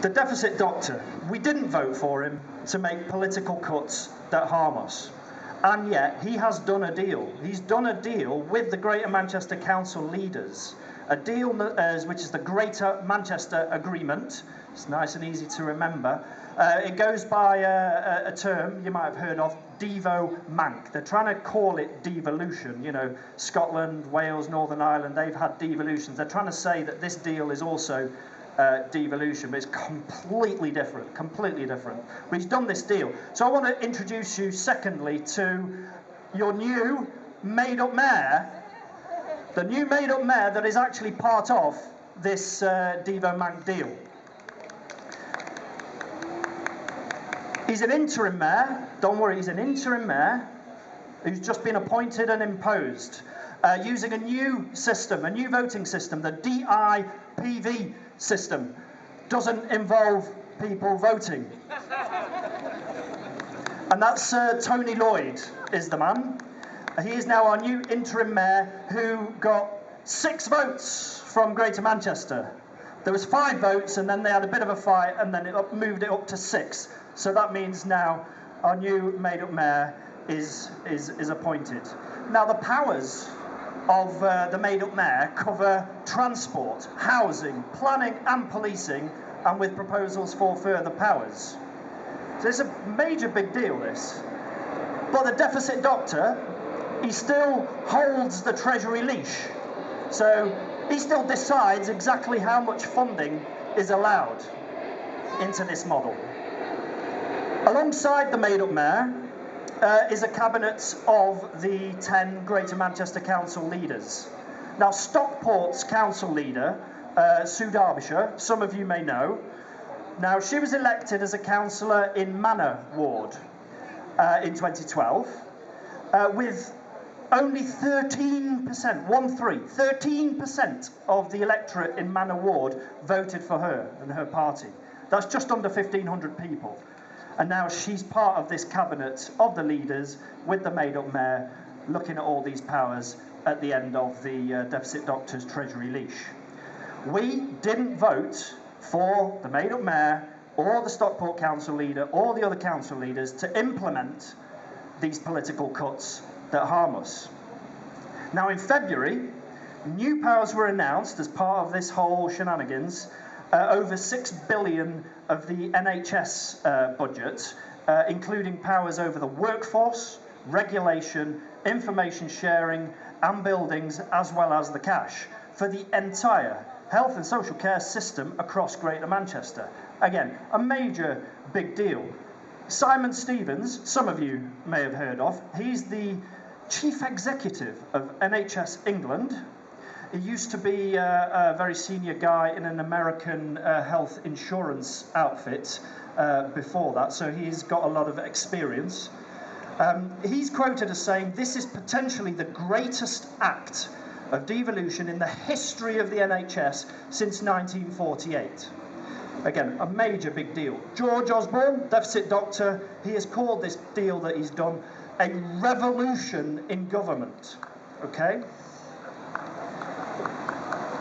The deficit doctor, we didn't vote for him to make political cuts that harm us. And yet, he has done a deal. He's done a deal with the Greater Manchester Council leaders, a deal which is the Greater Manchester Agreement. It's nice and easy to remember. It goes by a term you might have heard of, Devo-Manc. They're trying to call it devolution. You know, Scotland, Wales, Northern Ireland, they've had devolutions. They're trying to say that this deal is also devolution, but it's completely different, But he's done this deal. So I want to introduce you, secondly, to your new made-up mayor, the new made-up mayor that is actually part of this Devo-Manc deal. He's an interim mayor, don't worry, he's an interim mayor who's just been appointed and imposed using a new system, a new voting system, the DIPV system. Doesn't involve people voting. And that's Tony Lloyd is the man. He is now our new interim mayor who got 6 votes from Greater Manchester. There was 5 votes and then they had a bit of a fight and then it moved it up to 6. So that means now our new made-up mayor is appointed. Now the powers of the made-up mayor cover transport, housing, planning and policing, and with proposals for further powers. So it's a major big deal, this. But the deficit doctor, he still holds the Treasury leash. So he still decides exactly how much funding is allowed into this model. Alongside the made-up mayor is a cabinet of the 10 Greater Manchester Council leaders. Now, Stockport's council leader, Sue Derbyshire, some of you may know. Now, she was elected as a councillor in Manor Ward in 2012, with only 13% of the electorate in Manor Ward voted for her and her party. That's just under 1,500 people. And now she's part of this cabinet of the leaders with the made-up mayor looking at all these powers at the end of the deficit doctor's Treasury leash. We didn't vote for the made-up mayor or the Stockport council leader or the other council leaders to implement these political cuts that harm us. Now in February, new powers were announced as part of this whole shenanigans. Over 6 billion of the NHS budget, including powers over the workforce, regulation, information sharing and buildings, as well as the cash, for the entire health and social care system across Greater Manchester. Again, a major big deal. Simon Stevens, some of you may have heard of, he's the chief executive of NHS England. He used to be a very senior guy in an American health insurance outfit before that, so he's got a lot of experience. He's quoted as saying, "This is potentially the greatest act of devolution in the history of the NHS since 1948. Again, a major big deal. George Osborne, deficit doctor, he has called this deal that he's done a revolution in government. Okay?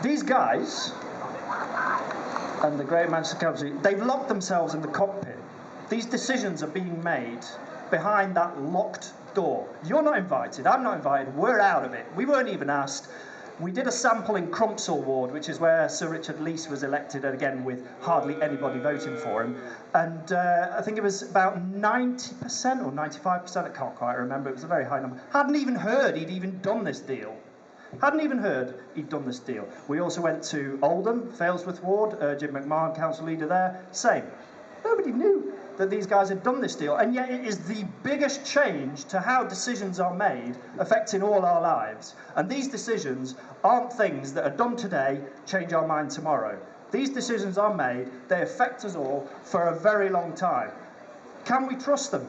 These guys and the Greater Manchester Council, they've locked themselves in the cockpit. These decisions are being made behind that locked door. You're not invited, I'm not invited, we're out of it. We weren't even asked. We did a sample in Crumpsall Ward, which is where Sir Richard Leese was elected, again with hardly anybody voting for him. And I think it was about 90% or 95%, I can't quite remember, it was a very high number. Hadn't even heard he'd even done this deal. Hadn't even heard he'd done this deal. We also went to Oldham, Failsworth Ward, Jim McMahon, council leader there, same. Nobody knew that these guys had done this deal, and yet it is the biggest change to how decisions are made, affecting all our lives. And these decisions aren't things that are done today, change our mind tomorrow. These decisions are made, they affect us all for a very long time. Can we trust them?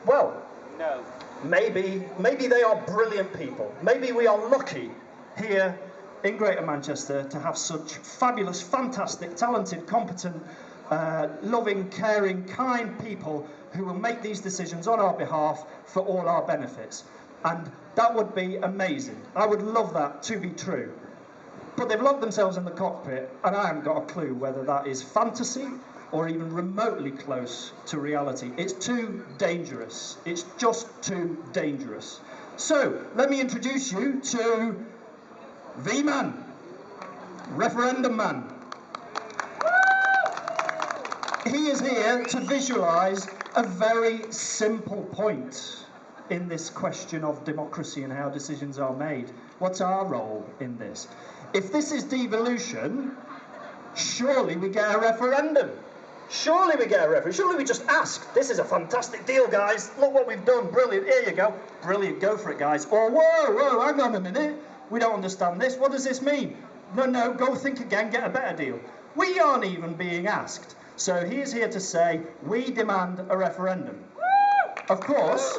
Well, no. Maybe they are brilliant people. Maybe we are lucky here in Greater Manchester to have such fabulous, fantastic, talented, competent, loving, caring, kind people who will make these decisions on our behalf for all our benefits. And that would be amazing. I would love that to be true. But they've locked themselves in the cockpit, and I haven't got a clue whether that is fantasy or even remotely close to reality. It's too dangerous. It's just too dangerous. So, let me introduce you to the man, referendum man. He is here to visualise a very simple point in this question of democracy and how decisions are made. What's our role in this? If this is devolution, surely we get a referendum. Surely we get a referendum. Surely we just ask, this is a fantastic deal, guys. Look what we've done. Brilliant. Here you go. Brilliant. Go for it, guys. Or, whoa, hang on a minute. We don't understand this. What does this mean? No, go think again. Get a better deal. We aren't even being asked. So he is here to say, we demand a referendum. Of course.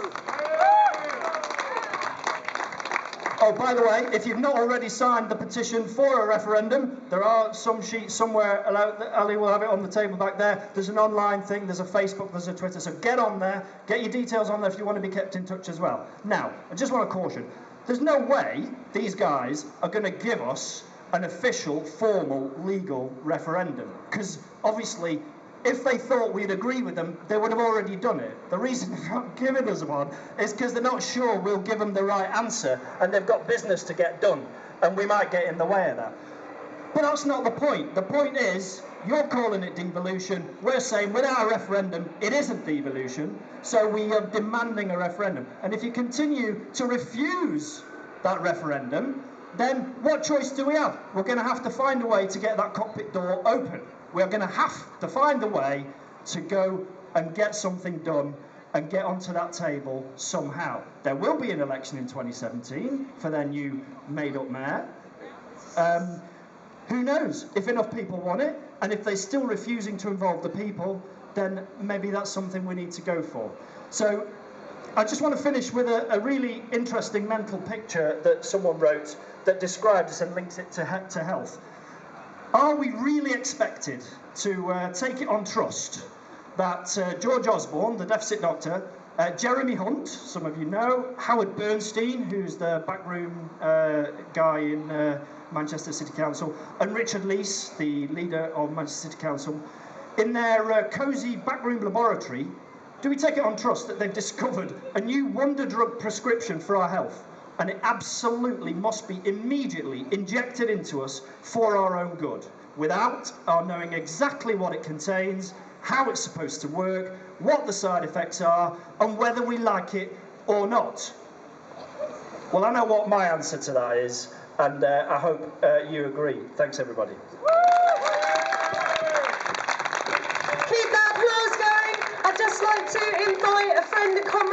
Oh, by the way, if you've not already signed the petition for a referendum, there are some sheets somewhere. Ali will have it on the table back there. There's an online thing, there's a Facebook, there's a Twitter. So get on there, get your details on there if you want to be kept in touch as well. Now, I just want to caution, there's no way these guys are going to give us an official, formal, legal referendum. Because obviously, if they thought we'd agree with them, they would have already done it. The reason they're not giving us one is because they're not sure we'll give them the right answer, and they've got business to get done, and we might get in the way of that. But that's not the point. The point is, you're calling it devolution. We're saying without a referendum, it isn't devolution, so we are demanding a referendum. And if you continue to refuse that referendum, then what choice do we have? We're going to have to find a way to get that cockpit door open. We're going to have to find a way to go and get something done and get onto that table somehow. There will be an election in 2017 for their new made-up mayor. Who knows? If enough people want it, and if they're still refusing to involve the people, then maybe that's something we need to go for. So I just want to finish with a really interesting mental picture that someone wrote that describes this and links it to health. Are we really expected to take it on trust that George Osborne, the deficit doctor, Jeremy Hunt, some of you know, Howard Bernstein, who's the backroom guy in Manchester City Council, and Richard Leese, the leader of Manchester City Council, in their cosy backroom laboratory, do we take it on trust that they've discovered a new wonder drug prescription for our health? And it absolutely must be immediately injected into us for our own good, without our knowing exactly what it contains, how it's supposed to work, what the side effects are, and whether we like it or not. Well, I know what my answer to that is, and I hope you agree. Thanks, everybody. Keep that applause going. I'd just like to invite a friend and colleague